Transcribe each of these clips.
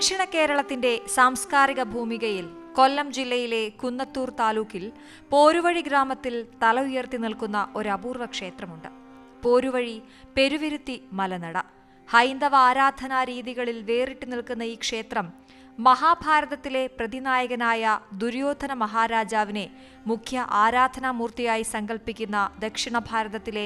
ദക്ഷിണ കേരളത്തിന്റെ സാംസ്കാരിക ഭൂമികയിൽ കൊല്ലം ജില്ലയിലെ കുന്നത്തൂർ താലൂക്കിൽ പോരുവഴി ഗ്രാമത്തിൽ തല ഉയർത്തി നിൽക്കുന്ന ഒരു അപൂർവ ക്ഷേത്രമുണ്ട്. പോരുവഴി പെരുവിരുത്തി മലനട. ഹൈന്ദവ ആരാധനാ രീതികളിൽ വേറിട്ട് നിൽക്കുന്ന ഈ ക്ഷേത്രം മഹാഭാരതത്തിലെ പ്രതിനായകനായ ദുര്യോധന മഹാരാജാവിനെ മുഖ്യ ആരാധനാമൂർത്തിയായി സങ്കല്പിക്കുന്ന ദക്ഷിണ ഭാരതത്തിലെ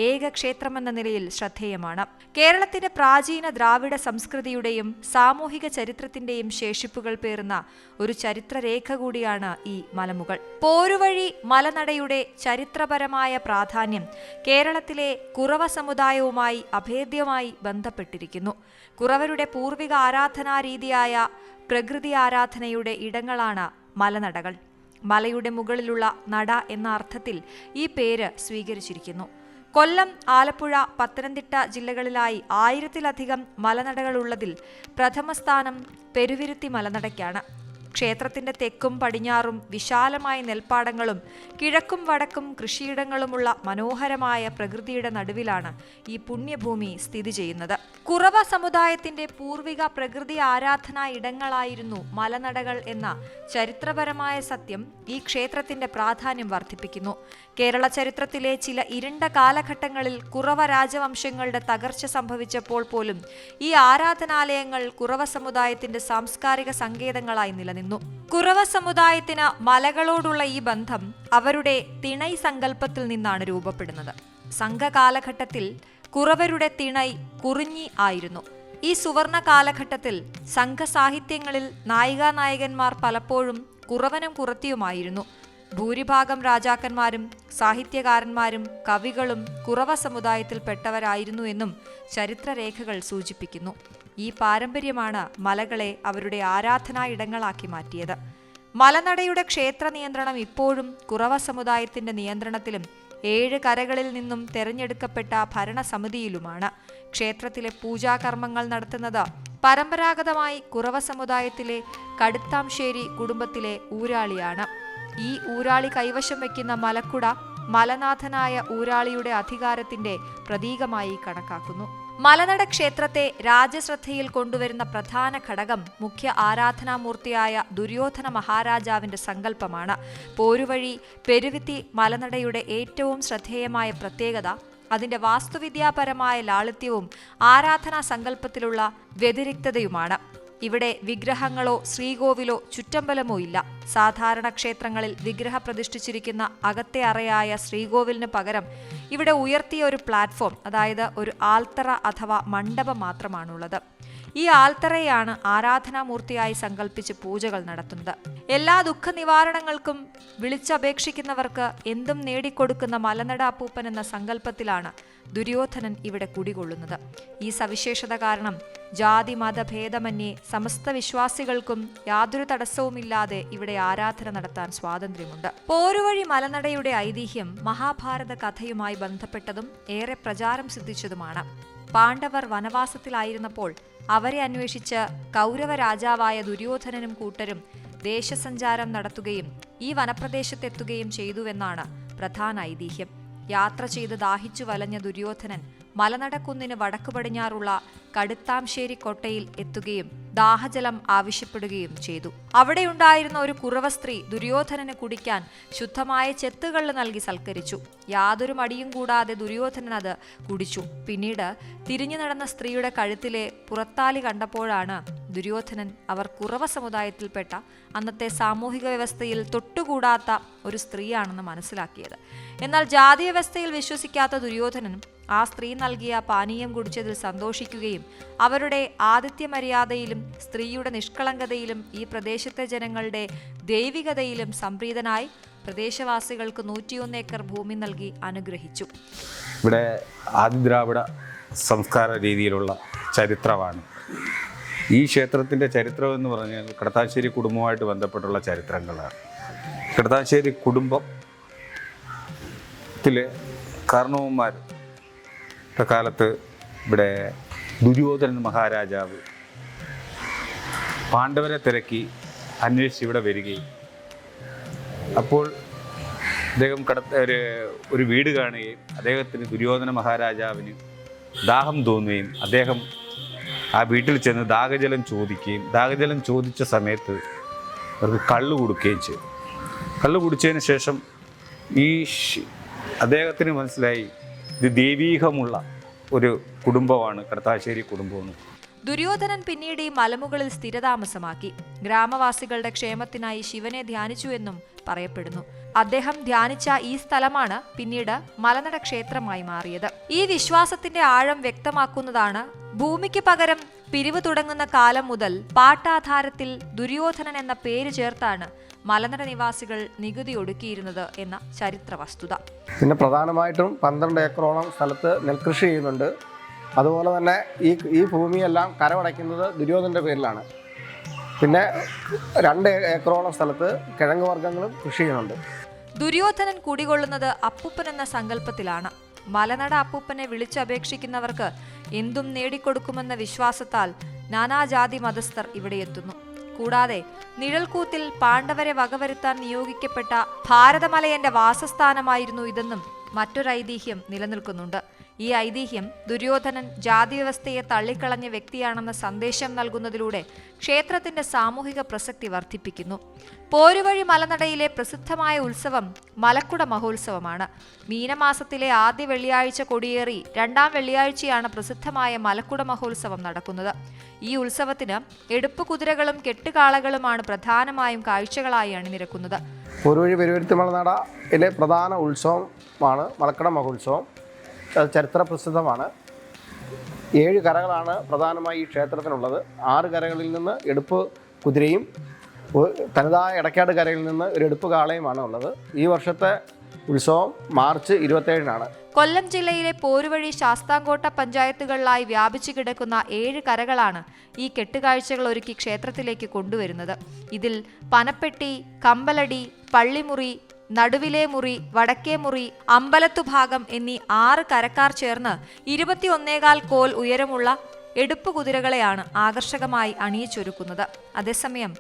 ഏക ക്ഷേത്രമെന്ന നിലയിൽ ശ്രദ്ധേയമാണ്. കേരളത്തിന്റെ പ്രാചീന ദ്രാവിഡ സംസ്കൃതിയുടെയും സാമൂഹിക ചരിത്രത്തിന്റെയും ശേഷിപ്പുകൾ പേറുന്ന ഒരു ചരിത്രരേഖ കൂടിയാണ് ഈ മലമുകൾ. പോരുവഴി മലനടയുടെ ചരിത്രപരമായ പ്രാധാന്യം കേരളത്തിലെ കുറവ സമുദായവുമായി അഭേദ്യമായി ബന്ധപ്പെട്ടിരിക്കുന്നു. കുറവരുടെ പൂർവിക ആരാധനാരീതിയായ പ്രകൃതി ആരാധനയുടെ ഇടങ്ങളാണ് മലനടകൾ. മലയുടെ മുകളിലുള്ള നട എന്ന അർത്ഥത്തിൽ ഈ പേര് സ്വീകരിച്ചിരിക്കുന്നു. കൊല്ലം, ആലപ്പുഴ, പത്തനംതിട്ട ജില്ലകളിലായി 1000-ലധികം മലനടകളുള്ളതിൽ പ്രഥമ സ്ഥാനം പെരുവിരുത്തി മലനടയ്ക്കാണ്. ക്ഷേത്രത്തിന്റെ തെക്കും പടിഞ്ഞാറും വിശാലമായ നെൽപ്പാടങ്ങളും കിഴക്കും വടക്കും കൃഷിയിടങ്ങളുമുള്ള മനോഹരമായ പ്രകൃതിയുടെ നടുവിലാണ് ഈ പുണ്യഭൂമി സ്ഥിതി ചെയ്യുന്നത്. കുറവ സമുദായത്തിന്റെ പൂർവിക പ്രകൃതി ആരാധനാ ഇടങ്ങളായിരുന്നു മലനടകൾ എന്ന ചരിത്രപരമായ സത്യം ഈ ക്ഷേത്രത്തിന്റെ പ്രാധാന്യം വർദ്ധിപ്പിക്കുന്നു. കേരള ചരിത്രത്തിലെ ചില ഇരുണ്ട കാലഘട്ടങ്ങളിൽ കുറവ രാജവംശങ്ങളുടെ തകർച്ച സംഭവിച്ചപ്പോൾ പോലും ഈ ആരാധനാലയങ്ങൾ കുറവ സമുദായത്തിന്റെ സാംസ്കാരിക സങ്കേതങ്ങളായി നിലനിന്നു. കുറവ സമുദായത്തിന് മലകളോടുള്ള ഈ ബന്ധം അവരുടെ തിണൈ സങ്കല്പത്തിൽ നിന്നാണ് രൂപപ്പെടുന്നത്. സംഘകാലഘട്ടത്തിൽ കുറവരുടെ തിണൈ കുറിഞ്ഞി ആയിരുന്നു. ഈ സുവർണ കാലഘട്ടത്തിൽ സംഘസാഹിത്യങ്ങളിൽ നായികാനായകന്മാർ പലപ്പോഴും കുറവനും കുറത്തിയുമായിരുന്നു. ഭൂരിഭാഗം രാജാക്കന്മാരും സാഹിത്യകാരന്മാരും കവികളും കുറവ സമുദായത്തിൽപ്പെട്ടവരായിരുന്നു എന്നും ചരിത്രരേഖകൾ സൂചിപ്പിക്കുന്നു. ഈ പാരമ്പര്യമാണ് മലകളെ അവരുടെ ആരാധനാ ഇടങ്ങളാക്കി മാറ്റിയത്. മലനടയുടെ ക്ഷേത്ര നിയന്ത്രണം ഇപ്പോഴും കുറവ സമുദായത്തിന്റെ നിയന്ത്രണത്തിലും 7 കരകളിൽ നിന്നും തെരഞ്ഞെടുക്കപ്പെട്ട ഭരണസമിതിയിലുമാണ്. ക്ഷേത്രത്തിലെ പൂജാകർമ്മങ്ങൾ നടത്തുന്നത് പരമ്പരാഗതമായി കുറവ സമുദായത്തിലെ കടുത്താംശ്ശേരി കുടുംബത്തിലെ ഊരാളിയാണ്. ഈ ഊരാളി കൈവശം വയ്ക്കുന്ന മലക്കുട മലനാഥനായ ഊരാളിയുടെ അധികാരത്തിന്റെ പ്രതീകമായി കണക്കാക്കുന്നു. മലനട ക്ഷേത്രത്തെ രാജശ്രദ്ധയിൽ കൊണ്ടുവരുന്ന പ്രധാന ഘടകം മുഖ്യ ആരാധനാമൂർത്തിയായ ദുര്യോധന മഹാരാജാവിന്റെ സങ്കല്പമാണ്. പോരുവഴി പെരുവിത്തി മലനടയുടെ ഏറ്റവും ശ്രദ്ധേയമായ പ്രത്യേകത അതിന്റെ വാസ്തുവിദ്യാപരമായ ലാളിത്യവും ആരാധനാ സങ്കല്പത്തിലുള്ള വ്യതിരിക്തതയുമാണ്. ഇവിടെ വിഗ്രഹങ്ങളോ ശ്രീകോവിലോ ചുറ്റമ്പലമോ ഇല്ല. സാധാരണ ക്ഷേത്രങ്ങളിൽ വിഗ്രഹ പ്രതിഷ്ഠിച്ചിരിക്കുന്ന അകത്തെ അറയായ ശ്രീകോവിലിന് പകരം ഇവിടെ ഉയർത്തിയ ഒരു പ്ലാറ്റ്ഫോം, അതായത് ഒരു ആൽത്തറ അഥവാ മണ്ഡപം മാത്രമാണുള്ളത്. ഈ ആൽത്തറയാണ് ആരാധനാമൂർത്തിയായി സങ്കല്പിച്ച് പൂജകൾ നടത്തുന്നത്. എല്ലാ ദുഃഖ നിവാരണങ്ങൾക്കും വിളിച്ചപേക്ഷിക്കുന്നവർക്ക് എന്തും നേടിക്കൊടുക്കുന്ന മലനട അപ്പൂപ്പൻ എന്ന സങ്കല്പത്തിലാണ് ദുര്യോധനൻ ഇവിടെ കുടികൊള്ളുന്നത്. ഈ സവിശേഷത കാരണം ജാതി മത ഭേദമന്യേ സമസ്ത വിശ്വാസികൾക്കും യാതൊരു തടസ്സവുമില്ലാതെ ഇവിടെ ആരാധന നടത്താൻ സ്വാതന്ത്ര്യമുണ്ട്. പോരുവഴി മലനടയുടെ ഐതിഹ്യം മഹാഭാരത കഥയുമായി ബന്ധപ്പെട്ടതും ഏറെ പ്രചാരം സിദ്ധിച്ചതുമാണ്. പാണ്ഡവർ വനവാസത്തിലായിരുന്നപ്പോൾ അവരെ അന്വേഷിച്ച് കൗരവ രാജാവായ ദുര്യോധനനും കൂട്ടരും ദേശസഞ്ചാരം നടത്തുകയും ഈ വനപ്രദേശത്തെത്തുകയും ചെയ്തുവെന്നാണ് പ്രധാന ഐതിഹ്യം. യാത്ര ചെയ്ത് ദാഹിച്ചു വലഞ്ഞ ദുര്യോധനൻ മലനടക്കുന്നിന് വടക്കു പടിഞ്ഞാറുള്ള കടുത്താംശ്ശേരി കോട്ടയിൽ എത്തുകയും ദാഹജലം ആവശ്യപ്പെടുകയും ചെയ്തു. അവിടെയുണ്ടായിരുന്ന ഒരു കുറവ സ്ത്രീ ദുര്യോധനന് കുടിക്കാൻ ശുദ്ധമായ ചെത്തുകള്ള് നൽകി സൽക്കരിച്ചു. യാതൊരു മടിയും കൂടാതെ ദുര്യോധനൻ അത് കുടിച്ചു. പിന്നീട് തിരിഞ്ഞു നടന്ന സ്ത്രീയുടെ കഴുത്തിലെ പുറത്താലി കണ്ടപ്പോഴാണ് ദുര്യോധനൻ അവർ കുറവ സമുദായത്തിൽപ്പെട്ട അന്നത്തെ സാമൂഹിക വ്യവസ്ഥയിൽ തൊട്ടുകൂടാത്ത ഒരു സ്ത്രീയാണെന്ന് മനസ്സിലാക്കിയത്. എന്നാൽ ജാതി വ്യവസ്ഥയിൽ വിശ്വസിക്കാത്ത ദുര്യോധനൻ ആ സ്ത്രീ നൽകിയ പാനീയം കുടിച്ചതിൽ സന്തോഷിക്കുകയും അവരുടെ ആതിഥ്യ മര്യാദയിലും സ്ത്രീയുടെ നിഷ്കളങ്കതയിലും ഈ പ്രദേശത്തെ ജനങ്ങളുടെ ദൈവികതയിലും സംപ്രീതനായി പ്രദേശവാസികൾക്ക് 101 ഏക്കർ ഭൂമി നൽകി അനുഗ്രഹിച്ചു. ഇവിടെ ആദിദ്രാവിഡ സംസ്കാര രീതിയിലുള്ള ചരിത്രമാണ്. ഈ ക്ഷേത്രത്തിൻ്റെ ചരിത്രം എന്ന് പറഞ്ഞാൽ കടത്താശ്ശേരി കുടുംബവുമായിട്ട് ബന്ധപ്പെട്ടുള്ള ചരിത്രങ്ങളാണ്. കടത്താശ്ശേരി കുടുംബത്തിലെ കാരണവന്മാർ കാലത്ത് ഇവിടെ ദുര്യോധനൻ മഹാരാജാവ് പാണ്ഡവരെ തിരക്കി അന്വേഷിച്ച് ഇവിടെ വരികയും അപ്പോൾ അദ്ദേഹം ഒരു വീട് കാണുകയും അദ്ദേഹത്തിന് ദുര്യോധന മഹാരാജാവിന് ദാഹം തോന്നുകയും അദ്ദേഹം ആ വീട്ടിൽ ചെന്ന് ദാഹജലം ചോദിക്കുകയും ദാഹജലം ചോദിച്ച സമയത്ത് അവർക്ക് കള്ള് കൊടുക്കുകയും ചെയ്തു. കള്ള് കുടിച്ചതിന് ശേഷം അദ്ദേഹത്തിന് മനസ്സിലായി ഇത് ദൈവീകമുള്ള ഒരു കുടുംബമാണ് കടത്താശ്ശേരി കുടുംബമെന്ന്. ദുര്യോധനൻ പിന്നീട് ഈ മലമുകളിൽ സ്ഥിരതാമസമാക്കി. ഗ്രാമവാസികളുടെ ക്ഷേമത്തിനായി ശിവനെ ധ്യാനിച്ചു എന്നും പറയപ്പെടുന്നു. അദ്ദേഹം ധ്യാനിച്ച ഈ സ്ഥലമാണ് പിന്നീട് മലനട ക്ഷേത്രമായി മാറിയത്. ഈ വിശ്വാസത്തിന്റെ ആഴം വ്യക്തമാക്കുന്നതാണ് ഭൂമിക്ക് പകരം പിരിവ് തുടങ്ങുന്ന കാലം മുതൽ പാട്ടാധാരത്തിൽ ദുര്യോധനൻ എന്ന പേര് ചേർത്താണ് മലനട നിവാസികൾ നികുതി ഒടുക്കിയിരുന്നത് എന്ന ചരിത്ര വസ്തുത. പിന്നെ പ്രധാനമായിട്ടും 12 ഏക്കറോളം സ്ഥലത്ത് നെൽകൃഷി ചെയ്യുന്നുണ്ട്. അതുപോലെ തന്നെ ഈ ഭൂമിയെല്ലാം കരമടയ്ക്കുന്നത് ദുര്യോധനൻ്റെ പേരിലാണ്. പിന്നെ 2 ഏക്കറോളം സ്ഥലത്ത് കിഴങ്ങ് വർഗ്ഗങ്ങളും കൃഷി ചെയ്യുന്നുണ്ട്. ദുര്യോധനൻ കുടികൊള്ളുന്നത് അപ്പൂപ്പൻ എന്ന സങ്കല്പത്തിലാണ്. മലനട അപ്പൂപ്പനെ വിളിച്ചപേക്ഷിക്കുന്നവർക്ക് എന്തും നേടിക്കൊടുക്കുമെന്ന വിശ്വാസത്താൽ നാനാജാതി മതസ്ഥർ ഇവിടെ എത്തുന്നു. കൂടാതെ നിഴൽക്കൂത്തിൽ പാണ്ഡവരെ വകവരുത്താൻ നിയോഗിക്കപ്പെട്ട ഭാരതമലയന്റെ വാസസ്ഥാനമായിരുന്നു ഇതെന്നും മറ്റൊരൈതിഹ്യം നിലനിൽക്കുന്നുണ്ട്. ഈ ഐതിഹ്യം ദുര്യോധനൻ ജാതിവ്യവസ്ഥയെ തള്ളിക്കളഞ്ഞ വ്യക്തിയാണെന്ന സന്ദേശം നൽകുന്നതിലൂടെ ക്ഷേത്രത്തിന്റെ സാമൂഹിക പ്രസക്തി വർദ്ധിപ്പിക്കുന്നു. പോരുവഴി മലനടയിലെ പ്രസിദ്ധമായ ഉത്സവം മലക്കുട മഹോത്സവമാണ്. മീനമാസത്തിലെ ആദ്യ വെള്ളിയാഴ്ച കൊടിയേറി 2ാം വെള്ളിയാഴ്ചയാണ് പ്രസിദ്ധമായ മലക്കുട മഹോത്സവം നടക്കുന്നത്. ഈ ഉത്സവത്തിന് എടുപ്പ് കുതിരകളും കെട്ടുകാളകളുമാണ് പ്രധാനമായും കാഴ്ചകളായി അണിനിരക്കുന്നത്. പോരുവഴി പെരുവരുത്തി മലനടയിലെ പ്രധാന ഉത്സവമാണ് മലക്കുട മഹോത്സവം. ചരിത്ര പ്രസിദ്ധമാണ്. 7 കരകളാണ് പ്രധാനമായി ഈ ക്ഷേത്രത്തിനുള്ളത്. 6 കരകളിൽ നിന്ന് എടുപ്പ് കുതിരയും തനതായ ഇടക്കാട് കരയിൽ നിന്ന് ഒരു എടുപ്പ് കാളയുമാണ് ഉള്ളത്. ഈ വർഷത്തെ ഉത്സവം മാർച്ച് 27-നാണ്. കൊല്ലം ജില്ലയിലെ പോരുവഴി ശാസ്താംകോട്ട പഞ്ചായത്തുകളിലായി വ്യാപിച്ചു കിടക്കുന്ന 7 കരകളാണ് ഈ കെട്ടുകാഴ്ചകൾ ഒരുക്കി ക്ഷേത്രത്തിലേക്ക് കൊണ്ടുവരുന്നത്. ഇതിൽ പനപ്പെട്ടി, കമ്പലടി, പള്ളിമുറി, നടുവിലെ മുറി, വടക്കേ മുറി, അമ്പലത്തുഭാഗം എന്നീ 6 കരക്കാർ ചേർന്ന് 21.25 കോൽ ഉയരമുള്ള എടുപ്പ് കുതിരകളെയാണ് ആകർഷകമായി അണിയിച്ചൊരുക്കുന്നത്. അതേസമയം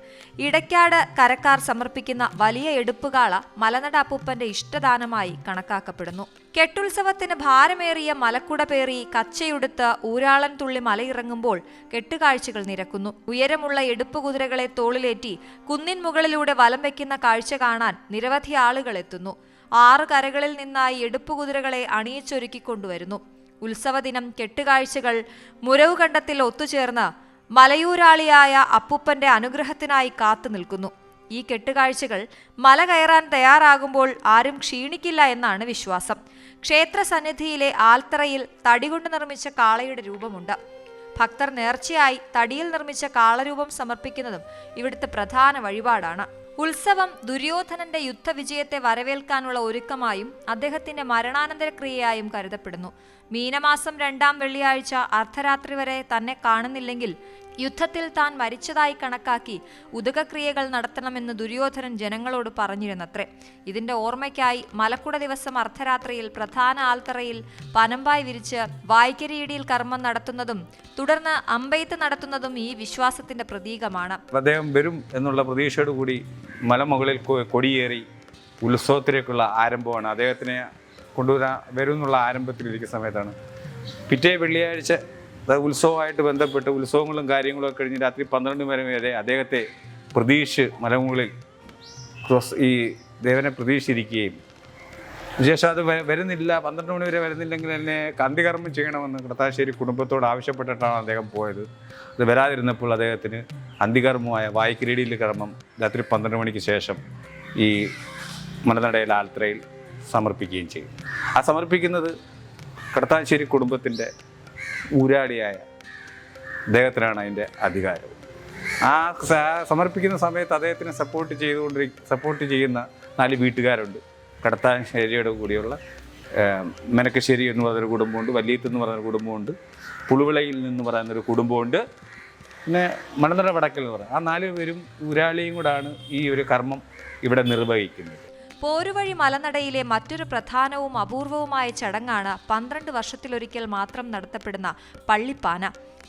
ഇടയ്ക്കാട് കരക്കാർ സമർപ്പിക്കുന്ന വലിയ എടുപ്പുകാള മലനട അപ്പൂപ്പന്റെ ഇഷ്ടദാനമായി കണക്കാക്കപ്പെടുന്നു. കെട്ടുത്സവത്തിന് ഭാരമേറിയ മലക്കുട പേറി കച്ചയുടുത്ത് ഊരാളൻ തുള്ളി മലയിറങ്ങുമ്പോൾ കെട്ടുകാഴ്ചകൾ നിരക്കുന്നു. ഉയരമുള്ള എടുപ്പ് കുതിരകളെ തോളിലേറ്റി കുന്നിൻ മുകളിലൂടെ വലം വയ്ക്കുന്ന കാഴ്ച കാണാൻ നിരവധി ആളുകൾ എത്തുന്നു. 6 കരകളിൽ നിന്നായി എടുപ്പ് കുതിരകളെ അണിയിച്ചൊരുക്കിക്കൊണ്ടുവരുന്നു. ഉത്സവദിനം കെട്ടുകാഴ്ചകൾ മുരവുകണ്ടത്തിൽ ഒത്തുചേർന്ന് മലയൂരാളിയായ അപ്പൂപ്പന്റെ അനുഗ്രഹത്തിനായി കാത്തു നിൽക്കുന്നു. ഈ കെട്ടുകാഴ്ചകൾ മല കയറാൻ തയ്യാറാകുമ്പോൾ ആരും ക്ഷീണിക്കില്ല എന്നാണ് വിശ്വാസം. ക്ഷേത്ര സന്നിധിയിലെ ആൽത്തറയിൽ തടികൊണ്ട് നിർമ്മിച്ച കാളയുടെ രൂപമുണ്ട്. ഭക്തർ നേർച്ചയായി തടിയിൽ നിർമ്മിച്ച കാളരൂപം സമർപ്പിക്കുന്നതും ഇവിടുത്തെ പ്രധാന വഴിപാടാണ്. ഉത്സവം ദുര്യോധനന്റെ യുദ്ധവിജയത്തെ വരവേൽക്കാനുള്ള ഒരുക്കമായും അദ്ദേഹത്തിന്റെ മരണാനന്തര ക്രിയയായും കരുതപ്പെടുന്നു. മീനമാസം 2ാം വെള്ളിയാഴ്ച അർദ്ധരാത്രി വരെ തന്നെ കാണുന്നില്ലെങ്കിൽ യുദ്ധത്തിൽ താൻ മരിച്ചതായി കണക്കാക്കി ഉദകക്രിയകൾ നടത്തണമെന്ന് ദുര്യോധനൻ ജനങ്ങളോട് പറഞ്ഞിരുന്നത്രേ. ഇതിന്റെ ഓർമ്മയ്ക്കായി മലക്കുട ദിവസം അർദ്ധരാത്രിയിൽ പ്രധാന ആൽത്തറയിൽ പനമ്പായി വിരിച്ച് വായ്ക്കരിയിടിയിൽ കർമ്മം നടത്തുന്നതും തുടർന്ന് അമ്പെയ്ത്ത് നടത്തുന്നതും ഈ വിശ്വാസത്തിന്റെ പ്രതീകമാണ്. അദ്ദേഹം വരും എന്നുള്ള പ്രതീക്ഷയോടുകൂടി മലമുകളിൽ കൊടിയേറി ഉത്സവത്തിലേക്കുള്ള ആരംഭമാണ്. അദ്ദേഹത്തിനെ വരും എന്നുള്ള ആരംഭത്തിലിരിക്കുന്ന സമയത്താണ് പിറ്റേ വെള്ളിയാഴ്ച ഉത്സവമായിട്ട് ബന്ധപ്പെട്ട് ഉത്സവങ്ങളും കാര്യങ്ങളും ഒക്കെ കഴിഞ്ഞ് രാത്രി 12 വരെ അദ്ദേഹത്തെ മലമുകളിൽ ഈ ദേവനെ പ്രതീക്ഷിച്ചിരിക്കുകയും വിശേഷം അത് വരുന്നില്ല, 12 മണി വരെ വരുന്നില്ലെങ്കിൽ എന്നെ അന്ത്യകർമ്മം ചെയ്യണമെന്ന് കടത്താശ്ശേരി കുടുംബത്തോട് ആവശ്യപ്പെട്ടിട്ടാണ് അദ്ദേഹം പോയത്. അത് വരാതിരുന്നപ്പോൾ അദ്ദേഹത്തിന് അന്ത്യകർമ്മമായ വായ്ക്കിരീടിയിലെ കർമ്മം രാത്രി 12 മണിക്ക് ശേഷം ഈ മലനടയിൽ ആൽത്തറയിൽ സമർപ്പിക്കുകയും ചെയ്യും. ആ സമർപ്പിക്കുന്നത് കടത്താശ്ശേരി കുടുംബത്തിൻ്റെ ഊരാളിയായ അദ്ദേഹത്തിനാണ് അതിൻ്റെ അധികാരം. ആ സമർപ്പിക്കുന്ന സമയത്ത് അദ്ദേഹത്തിനെ സപ്പോർട്ട് ചെയ്യുന്ന 4 വീട്ടുകാരുണ്ട്. കടത്താശ്ശേരിയുടെ കൂടിയുള്ള മെനക്കശ്ശേരി എന്ന് പറയുന്നൊരു കുടുംബമുണ്ട്, വല്യത്ത് എന്ന് പറയുന്നൊരു കുടുംബമുണ്ട്, പുളുവിളയിൽ നിന്ന് പറയുന്നൊരു കുടുംബമുണ്ട്, പിന്നെ മലനട വടക്കൽ എന്ന് പറയുന്നത്. ആ 4 പേരും ഊരാളിയും കൂടാണ് ഈ ഒരു കർമ്മം ഇവിടെ നിർവഹിക്കുന്നത്. പോരുവഴി മലനടയിലെ മറ്റൊരു പ്രധാനവും അപൂർവവുമായ ചടങ്ങാണ് 12 വർഷത്തിലൊരിക്കൽ മാത്രം നടത്തപ്പെടുന്ന പള്ളിപ്പാന.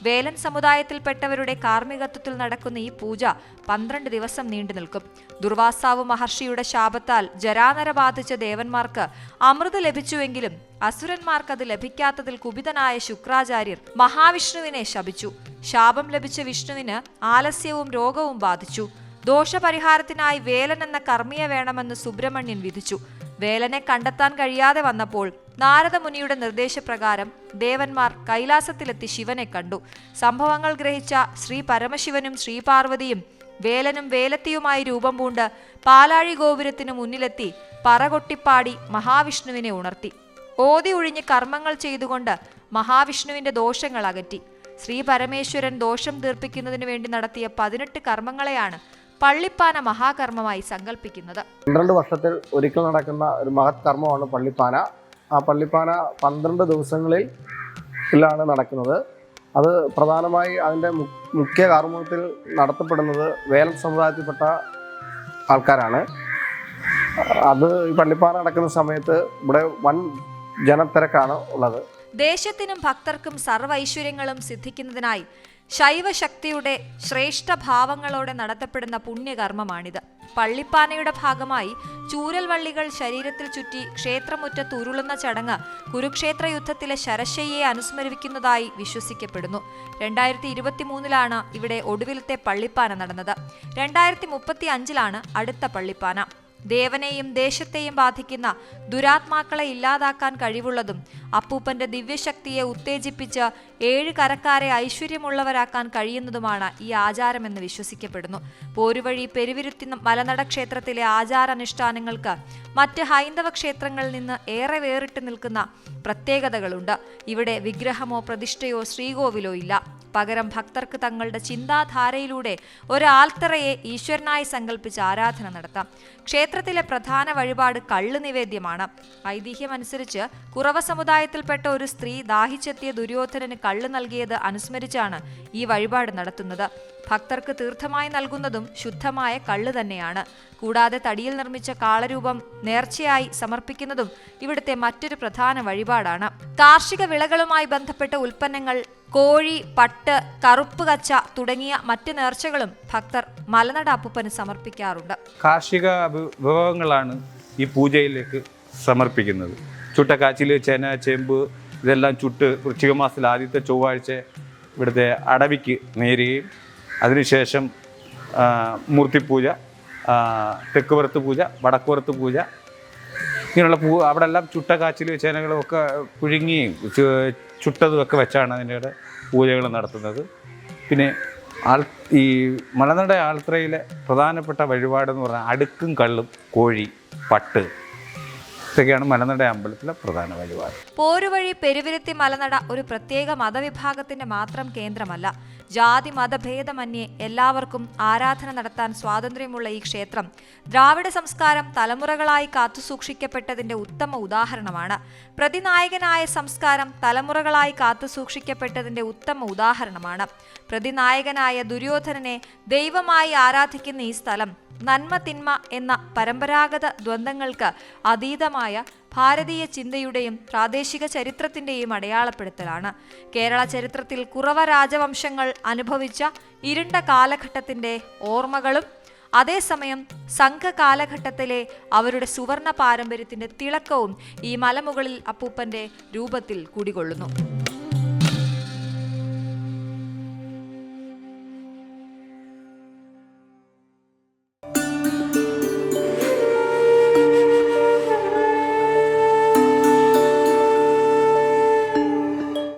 വേലൻ സമുദായത്തിൽപ്പെട്ടവരുടെ കാർമ്മികത്വത്തിൽ നടക്കുന്ന ഈ പൂജ 12 ദിവസം നീണ്ടു നിൽക്കും. ദുർവാസാവ് മഹർഷിയുടെ ശാപത്താൽ ജരാനര ബാധിച്ച ദേവന്മാർക്ക് അമൃത് ലഭിച്ചുവെങ്കിലും അസുരന്മാർക്ക് അത് ലഭിക്കാത്തതിൽ കുപിതനായ ശുക്രാചാര്യർ മഹാവിഷ്ണുവിനെ ശപിച്ചു. ശാപം ലഭിച്ച വിഷ്ണുവിന് ആലസ്യവും രോഗവും ബാധിച്ചു. ദോഷപരിഹാരത്തിനായി വേലൻ എന്ന കർമ്മിയെ വേണമെന്ന് സുബ്രഹ്മണ്യൻ വിധിച്ചു. വേലനെ കണ്ടെത്താൻ കഴിയാതെ വന്നപ്പോൾ നാരദമുനിയുടെ നിർദ്ദേശപ്രകാരം ദേവന്മാർ കൈലാസത്തിലെത്തി ശിവനെ കണ്ടു. സംഭവങ്ങൾ ഗ്രഹിച്ച ശ്രീ പരമശിവനും ശ്രീപാർവതിയും വേലനും വേലത്തിയുമായി രൂപം പൂണ്ട് പാലാഴി ഗോപുരത്തിനു മുന്നിലെത്തി പറകൊട്ടിപ്പാടി മഹാവിഷ്ണുവിനെ ഉണർത്തി. ഓതി ഒഴിഞ്ഞ് കർമ്മങ്ങൾ ചെയ്തുകൊണ്ട് മഹാവിഷ്ണുവിന്റെ ദോഷങ്ങൾ അകറ്റി. ശ്രീ പരമേശ്വരൻ ദോഷം തീർപ്പിക്കുന്നതിനു വേണ്ടി നടത്തിയ 18 കർമ്മങ്ങളെയാണ് പള്ളിപ്പാന മഹാകർമ്മമായി സങ്കല്പിക്കുന്നത്. 12 വർഷത്തിൽ ഒരിക്കൽ നടക്കുന്ന ഒരു മഹത് കർമ്മമാണ് പള്ളിപ്പാന. ആ പള്ളിപ്പാന 12 ദിവസങ്ങളിലാണ് നടക്കുന്നത്. അത് പ്രധാനമായി അതിൻ്റെ മുഖ്യ കാർമ്മികത്തിൽ നടത്തപ്പെടുന്നത് വേലൻ സമുദായത്തിൽപ്പെട്ട ആൾക്കാരാണ്. അത് ഈ പള്ളിപ്പാന നടക്കുന്ന സമയത്ത് ഇവിടെ വൻ ജനത്തിരക്കാണ് ഉള്ളത്. ദേശത്തിനും ഭക്തർക്കും സർവ്വ ഐശ്വര്യങ്ങളും സിദ്ധിക്കുന്നതിനായി ശൈവശക്തിയുടെ ശ്രേഷ്ഠ ഭാവങ്ങളോടെ നടത്തപ്പെടുന്ന പുണ്യകർമ്മമാണിത്. പള്ളിപ്പാനയുടെ ഭാഗമായി ചൂരൽവള്ളികൾ ശരീരത്തിൽ ചുറ്റി ക്ഷേത്രമുറ്റത്ത് ഉരുളുന്ന ചടങ്ങ് കുരുക്ഷേത്ര യുദ്ധത്തിലെ ശരശയ്യയെ അനുസ്മരിക്കുന്നതായി വിശ്വസിക്കപ്പെടുന്നു. 2023 ഇവിടെ ഒടുവിലത്തെ പള്ളിപ്പാന നടന്നത്. 2035 അടുത്ത പള്ളിപ്പാന. ദേവനെയും ദേശത്തെയും ബാധിക്കുന്ന ദുരാത്മാക്കളെ ഇല്ലാതാക്കാൻ കഴിവുള്ളതും അപ്പൂപ്പന്റെ ദിവ്യശക്തിയെ ഉത്തേജിപ്പിച്ച് 7 കരക്കാരെ ഐശ്വര്യമുള്ളവരാക്കാൻ കഴിയുന്നതുമാണ് ഈ ആചാരമെന്ന് വിശ്വസിക്കപ്പെടുന്നു. പോരുവഴി പെരുവിരുത്തി മലനട ക്ഷേത്രത്തിലെ ആചാരാനുഷ്ഠാനങ്ങൾക്ക് മറ്റ് ഹൈന്ദവ ക്ഷേത്രങ്ങളിൽ നിന്ന് ഏറെ വേറിട്ട് നിൽക്കുന്ന പ്രത്യേകതകളുണ്ട്. ഇവിടെ വിഗ്രഹമോ പ്രതിഷ്ഠയോ ശ്രീകോവിലോ ഇല്ല. പകരം ഭക്തർക്ക് തങ്ങളുടെ ചിന്താധാരയിലൂടെ ഒരു ആൽത്തറയെ ഈശ്വരനായി സങ്കല്പിച്ച് ആരാധന നടത്താം. ക്ഷേത്രത്തിലെ പ്രധാന വഴിപാട് കള്ള് നിവേദ്യമാണ്. ഐതിഹ്യമനുസരിച്ച് കുറവ സമുദായത്തിൽപ്പെട്ട ഒരു സ്ത്രീ ദാഹിച്ചെത്തിയ ദുര്യോധനന് കള്ള് നൽകിയത് അനുസ്മരിച്ചാണ് ഈ വഴിപാട് നടത്തുന്നത്. ഭക്തർക്ക് തീർത്ഥമായി നൽകുന്നതും ശുദ്ധമായ കള്ള് തന്നെയാണ്. കൂടാതെ തടിയിൽ നിർമ്മിച്ച കാളരൂപം നേർച്ചയായി സമർപ്പിക്കുന്നതും ഇവിടുത്തെ മറ്റൊരു പ്രധാന വഴിപാടാണ്. കാർഷിക വിളകളുമായി ബന്ധപ്പെട്ട ഉൽപ്പന്നങ്ങൾ, കോഴി, പട്ട്, കറുപ്പ് കച്ച തുടങ്ങിയ മറ്റ് നേർച്ചകളും ഭക്തർ മലനട അപ്പൂപ്പന് സമർപ്പിക്കാറുണ്ട്. കാർഷിക വിഭവങ്ങളാണ് ഈ പൂജയിലേക്ക് സമർപ്പിക്കുന്നത്. ചുട്ടക്കാച്ചിൽ, ചേന, ചേമ്പ് ഇതെല്ലാം ചുട്ട് വൃശ്ചിക മാസത്തിൽ ആദ്യത്തെ ചൊവ്വാഴ്ച ഇവിടുത്തെ അടവിക്ക് നേരുകയും അതിനുശേഷം മൂർത്തിപ്പൂജ, തെക്കുപുറത്ത് പൂജ, വടക്കുപുറത്ത് പൂജ, ഇങ്ങനെയുള്ള അവിടെ എല്ലാം ചുട്ടക്കാച്ചിൽ, ചേനകളും ഒക്കെ പുഴുങ്ങിയും ചുട്ടതും ഒക്കെ വെച്ചാണ് അതിൻ്റെ പൂജകൾ നടത്തുന്നത്. പിന്നെ ഈ മലനട ആൽത്തറയിലെ പ്രധാനപ്പെട്ട വഴിപാടെന്ന് പറഞ്ഞാൽ അടുക്കും കള്ളും കോഴി, പട്ട് ഇതൊക്കെയാണ് മലനട അമ്പലത്തിലെ പ്രധാന വഴിപാട്. പോരുവഴി പെരുവിരുത്തി മലനട ഒരു പ്രത്യേക മതവിഭാഗത്തിന്റെ മാത്രം കേന്ദ്രമല്ല. ജാതി മതഭേദമന്യേ എല്ലാവർക്കും ആരാധന നടത്താൻ സ്വാതന്ത്ര്യമുള്ള ഈ ക്ഷേത്രം ദ്രാവിഡ സംസ്കാരം തലമുറകളായി കാത്തുസൂക്ഷിക്കപ്പെട്ടതിന്റെ ഉത്തമ ഉദാഹരണമാണ്. പ്രതിനായകനായ സംസ്കാരം തലമുറകളായി കാത്തുസൂക്ഷിക്കപ്പെട്ടതിന്റെ ഉത്തമ ഉദാഹരണമാണ്. പ്രതിനായകനായ ദുര്യോധനനെ ദൈവമായി ആരാധിക്കുന്ന ഈ സ്ഥലം നന്മ തിന്മ എന്ന പരമ്പരാഗത ദ്വന്ദ്ങ്ങൾക്ക് അതീതമായ ഭാരതീയ ചിന്തയുടെയും പ്രാദേശിക ചരിത്രത്തിന്റെയും അടയാളപ്പെടുത്തലാണ്. കേരള ചരിത്രത്തിൽ കുറവ രാജവംശങ്ങൾ അനുഭവിച്ച ഇരുണ്ട കാലഘട്ടത്തിന്റെ ഓർമ്മകളും അതേസമയം സംഘകാലഘട്ടത്തിലെ അവരുടെ സുവർണ പാരമ്പര്യത്തിന്റെ തിളക്കവും ഈ മലമുകളിൽ അപ്പൂപ്പന്റെ രൂപത്തിൽ കുടികൊള്ളുന്നു.